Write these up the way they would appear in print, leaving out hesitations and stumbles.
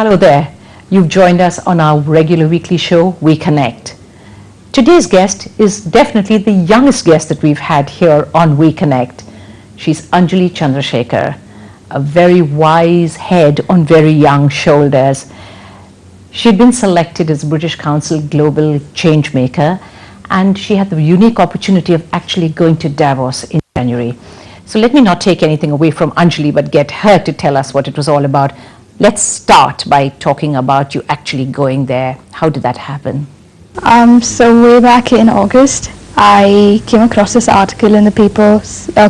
Hello there. You've joined us on our regular weekly show, We Connect. Today's guest is definitely the youngest guest that we've had here on We Connect. She's Anjali Chandrasekhar, a very wise head on very young shoulders. She'd been selected as British Council Global Changemaker, and she had the unique opportunity of actually going to Davos in January. So let me not take anything away from Anjali, but get her to tell us what it was all about. Let's start by talking about you actually going there. How did that happen? So way back in August, I came across this article in the paper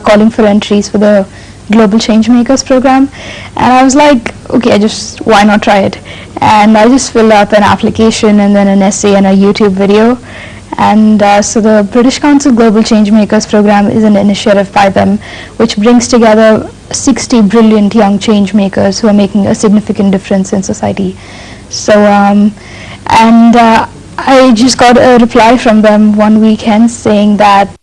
calling for entries for the Global Changemakers program, and I was like, okay, why not try it? And I just filled out an application and then an essay and a YouTube video. And so the British Council Global Changemakers program is an initiative by them which brings together 60 brilliant young change makers who are making a significant difference in society. So I just got a reply from them one weekend saying that,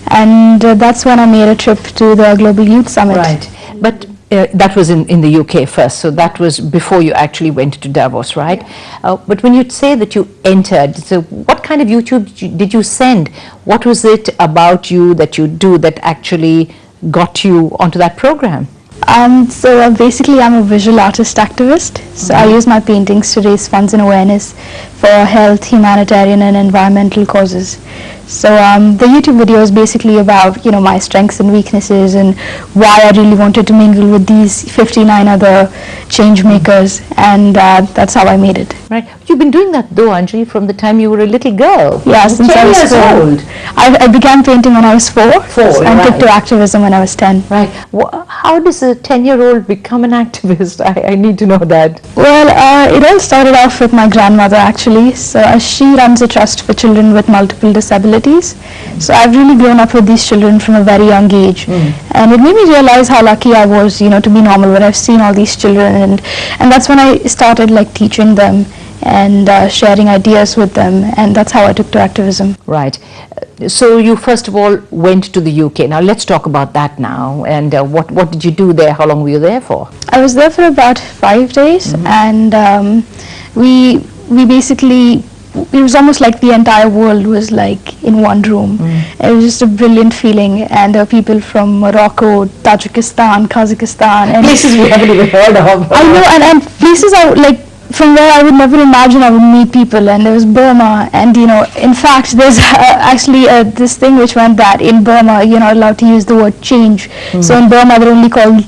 and that's when I made a trip to the Global Youth Summit. Right, but that was in the UK first, so that was before you actually went to Davos, right? But when you say that you entered, so what kind of YouTube did you send? What was it about you that you do that actually got you onto that program? So basically I'm a visual artist activist, so I use my paintings to raise funds and awareness for health, humanitarian and environmental causes. So the YouTube video is basically about, my strengths and weaknesses and why I really wanted to mingle with these 59 other change makers, and that's how I made it. Right. You've been doing that though, Anjali, from the time you were a little girl. Yeah, since I was 4. Old. I began painting when I was 4 and right. took to activism when I was 10. Right. How does a 10-year-old become an activist? I need to know that. Well, it all started off with my grandmother actually. So she runs a trust for children with multiple disabilities. So I've really grown up with these children from a very young age, and it made me realize how lucky I was, to be normal when I've seen all these children, and that's when I started teaching them and sharing ideas with them, and that's how I took to activism. Right. So you first of all went to the UK. Now let's talk about that now. And what did you do there? How long were you there for? I was there for about 5 days, and we basically, it was almost like the entire world was in one room. It was just a brilliant feeling, and there were people from Morocco, Tajikistan, Kazakhstan, and places we haven't even heard of. I know, and places from where I would never imagine I would meet people. And there was Burma, and in fact there's actually this thing which went that in Burma you're not allowed to use the word change. So in Burma they're only called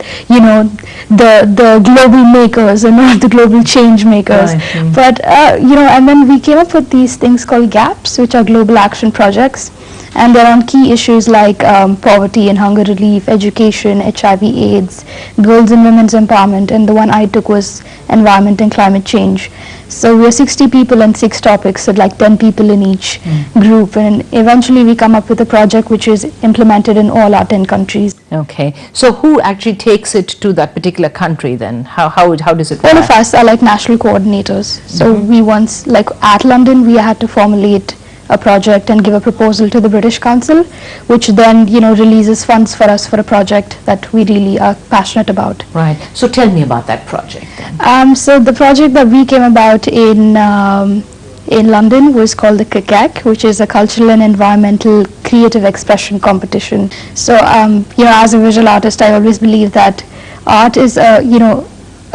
the global makers and not the global change makers. Right. But and then we came up with these things called GAPs, which are global action projects, and they're on key issues like poverty and hunger relief, education, HIV, AIDS, girls and women's empowerment, and the one I took was environment and climate change. So we're 60 people and 6 topics, so 10 people in each group, and eventually we come up with a project which is implemented in all our 10 countries. Okay, so who actually takes it to that particular country then? How does it work? All of us are national coordinators. So we once, at London, we had to formulate a project and give a proposal to the British Council, which then releases funds for us for a project that we really are passionate about. Right. So tell me about that project then. So the project that we came about in London was called the CCAC, which is a cultural and environmental creative expression competition. So as a visual artist, I always believe that art is a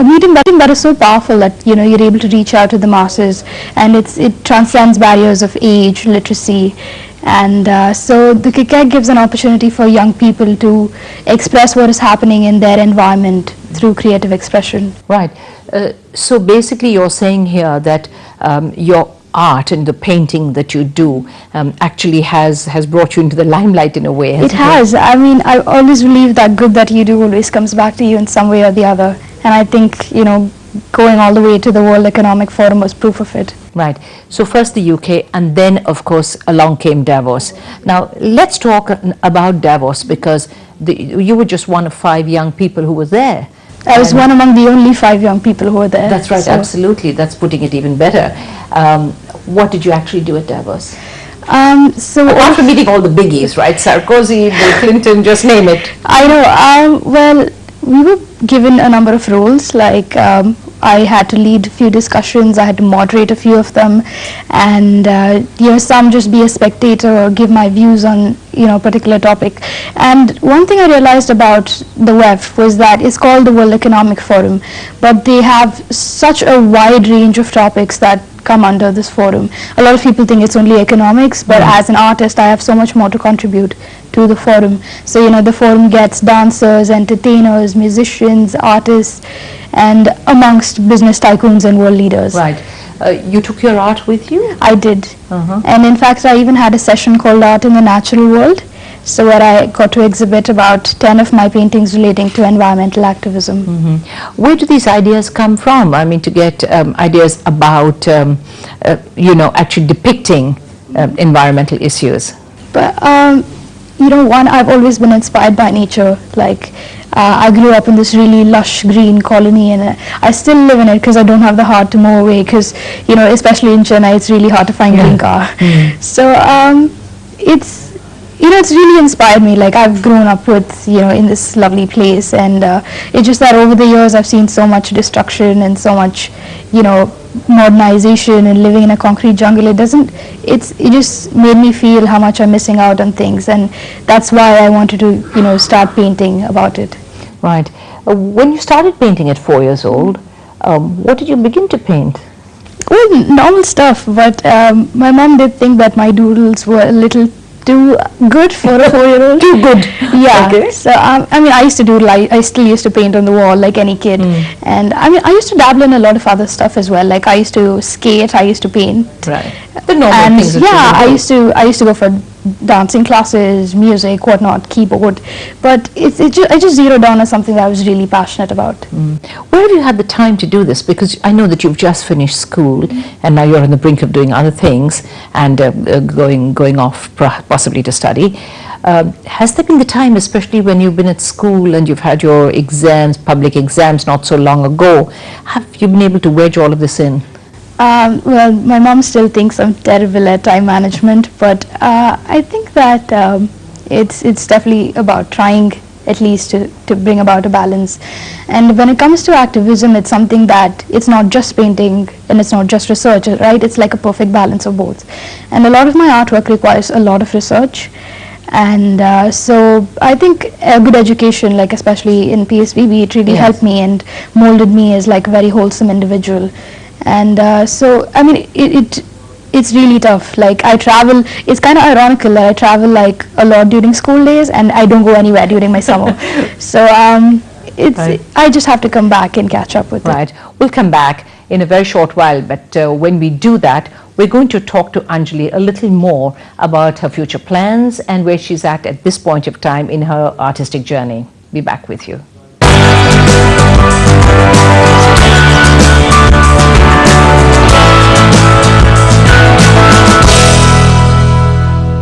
medium that is so powerful that you're able to reach out to the masses, and it transcends barriers of age, literacy, and so the CCAC gives an opportunity for young people to express what is happening in their environment through creative expression. Right. So basically you're saying here that your art and the painting that you do actually has brought you into the limelight in a way. It has. I mean, I always believe that good that you do always comes back to you in some way or the other. And I think, going all the way to the World Economic Forum was proof of it. Right. So first the UK, and then, of course, along came Davos. Now, let's talk about Davos, because you were just one of 5 young people who were there. I was one among the only 5 young people who were there. That's right, so. Absolutely. That's putting it even better. What did you actually do at Davos? So after meeting all the biggies, right? Sarkozy, Bill Clinton, just name it. I know. Well, we were given a number of roles, like I had to lead a few discussions, I had to moderate a few of them, and some just be a spectator or give my views on a particular topic. And one thing I realized about the WEF was that it's called the World Economic Forum, but they have such a wide range of topics that come under this forum. A lot of people think it's only economics, but as an artist I have so much more to contribute to the forum. So the forum gets dancers, entertainers, musicians, artists, and amongst business tycoons and world leaders. Right. You took your art with you? I did. And in fact I even had a session called Art in the Natural World, so where I got to exhibit about 10 of my paintings relating to environmental activism. Where do these ideas come from? I mean, to get ideas about, actually depicting environmental issues. But, one, I've always been inspired by nature. Like, I grew up in this really lush green colony, and I still live in it because I don't have the heart to move away, because, especially in Chennai, it's really hard to find green car. So, it's really inspired me. Like, I've grown up with, in this lovely place, and it's just that over the years I've seen so much destruction and so much, modernization and living in a concrete jungle. It just made me feel how much I'm missing out on things, and that's why I wanted to, start painting about it. Right. When you started painting at 4 years old, what did you begin to paint? Well, normal stuff, but my mom did think that my doodles were a little too good for a 4-year-old. Too good. Yeah. Okay. So I used to do, like, I still used to paint on the wall like any kid, and I used to dabble in a lot of other stuff as well. Like, I used to skate, I used to paint. Right. The normal things. Yeah, I used to go for dancing classes, music, whatnot, keyboard, but I just zeroed down as something that I was really passionate about. Where have you had the time to do this? Because I know that you've just finished school and now you're on the brink of doing other things and going off possibly to study. Has there been the time, especially when you've been at school and you've had your exams, public exams not so long ago, have you been able to wedge all of this in? Well, my mom still thinks I'm terrible at time management, but I think that it's definitely about trying at least to bring about a balance. And when it comes to activism, it's something that it's not just painting and it's not just research, right? It's like a perfect balance of both. And a lot of my artwork requires a lot of research. And so I think a good education, like especially in PSVB, it really helped me and molded me as like a very wholesome individual. And so, I mean, it's really tough. Like, I travel, it's kind of ironical that I travel like a lot during school days and I don't go anywhere during my summer. So I just have to come back and catch up with it. Right. We'll come back in a very short while, but when we do that, we're going to talk to Anjali a little more about her future plans and where she's at this point of time in her artistic journey. Be back with you.